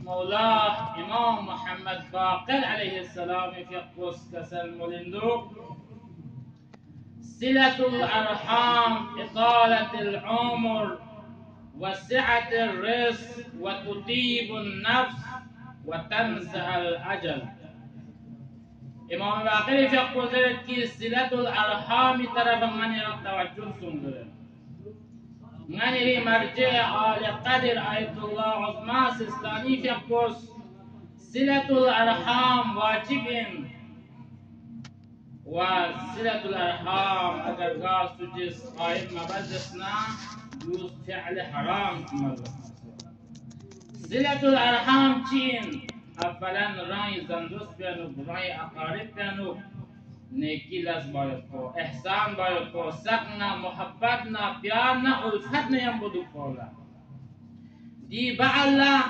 مولا امام محمد باقر علیه السلام فقص کسل مولندو صلة الأرحام إطالة العمر وسعة الرزق وتطيب النفس وتنزع الأجل. امام باقر فقص کی صلة الأرحام طرف من توجه سنگره غني مرجع آل قدر آية الله عظمى سستاني فقص صلة الأرحام واجب وصلة الأرحام أگر قاس جس قائم مبزسنا جوز فعل حرام صلة الأرحام چين اولا رای زندوست بیانو رای اقارب بیانو نیکی لز باید کو احسان باید کو سقنا محبتنا پیارنا الفتنا یم بدو کولا دی بعلا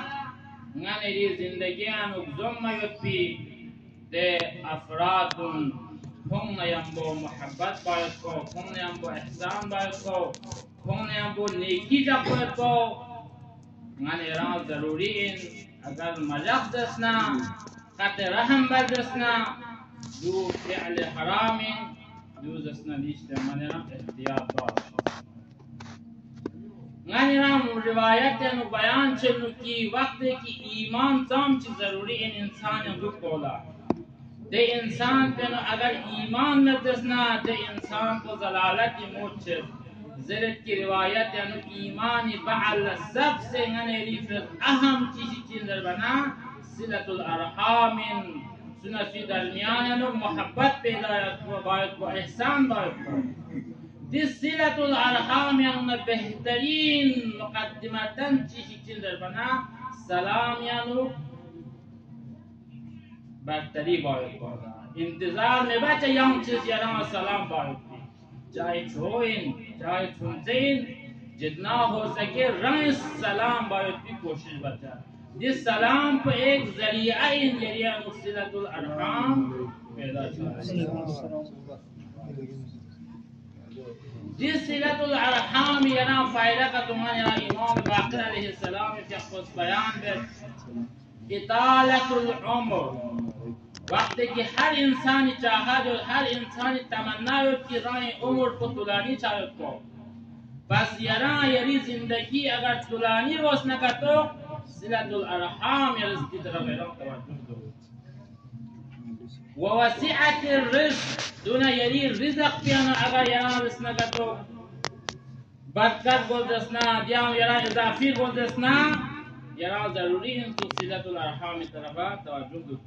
غنی دی زندگیانو زم یوپی ده افرادون کن یم بو محبت باید کو کن یم بو احسان باید کو کن یم بو نیکی جا باید کو غنی را ضروری این اگر مجاق دسنا قط رحم بردسنا دو فعل حرام دو دسنا لیشت من رام احتیاط باش غنی رام روایت و بیان چلو کی وقت کی ایمان تام چی ضروری این انسان دو کولا ده انسان پنو اگر ایمان ندسنا ده انسان کو ضلالت موت چل زرت کی روایت یعنی ایمانی بعل سب سے غنی ریفت اهم چیزی در بنا صلة الارحام سنفی درمیان یعنی محبت پیدا باید کو احسان باید کو دی صلة الارحام یعنی بهترین مقدمتن چیزی در بنا سلام یعنی برتری باید کو انتظار میں بچه یم چیز یعنی سلام باید کو چاہے چھوئن چاہے چھنچین جتنا ہو سکے رنگ سلام باید کی کوشش بچا جس سلام کو ایک ذریعہ ان ذریعہ صلة الارحام پیدا چاہے جس صلة الارحام ینا فائدہ کا تمہارے امام باقر علیہ السلام کے خود بیان بے اطالت العمر وقت کہ ہر انسانی چاہت اور ہر انسانی تمنا ہو کہ رائے عمر کو طولانی چاہت کو بس یری زندگی اگر طولانی روز نہ کر تو صلة الارحام یا رزق کی طرف توجہ دو ووسعت الرزق دون یری رزق پیانا اگر یرا رزق نہ کر تو برکت بول دسنا دیام یرا اضافی بول دسنا یرا ضروری ان تو صلة الارحام طرف توجہ دو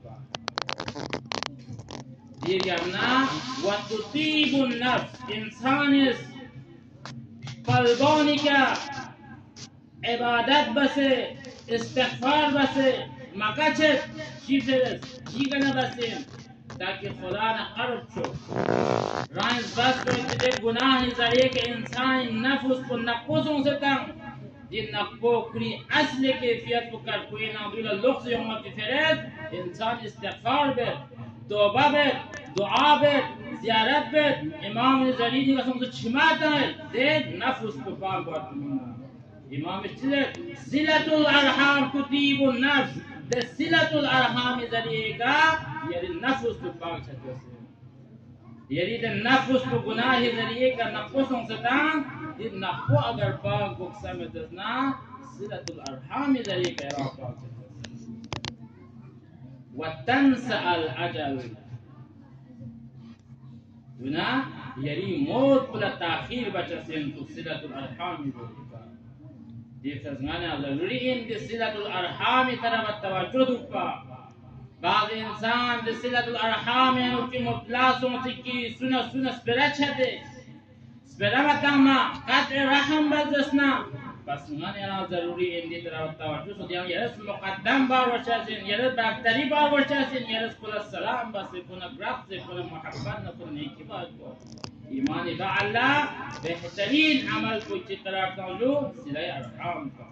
دیگرنا و تطیب النفس انسان قلبانی که عبادت بسه استغفار بسه مکچت چی فرست چی کنه بسیم تاکہ خدا نے قرب شو رائنز بس کو اتدے گناہ ذریعے کہ انسان نفس کو نقصوں سے تنگ جن نقبو کری اصل کیفیت کو کر کوئی نابیل لغز یومت فرست انسان استغفار بے توبہ بیت دعا بیت زیارت بیت امام زریدی قسم سے چھماتا ہے دید نفس کو پاک بات امام چلت صلة الارحام تطیب النفس دے صلة الارحام ذریعے کا یعنی نفس کو پاک چھتے سے یعنی دے نفس کو گناہ ذریعے کا نفسوں سے تان دید نفو اگر پاک بکسا میں دسنا صلة الارحام ذریعے کا اراغ پاک چھتے وتنسى الأجل هنا يري موت بلا تأخير بچسين تو صلة الأرحام بوليكا دي فزمانا ضروري ان دي صلة الأرحام طرف التوجه دوكا بعض انسان دي صلة الأرحام يعني في مبلاسون تكي سنة سبرا چهده سبرا متاما قطع رحم بزسنا بس من یعنی ضروری این دی طرف توجه شد یعنی یرس مقدم بار وشاسین یرس برتری بار وشاسین یرس کل السلام بس کل برقص کل محبت نکل نیکی باد کو ایمانی با اللہ بہترین عمل کو چی طرف توجه صلہ ارحام کا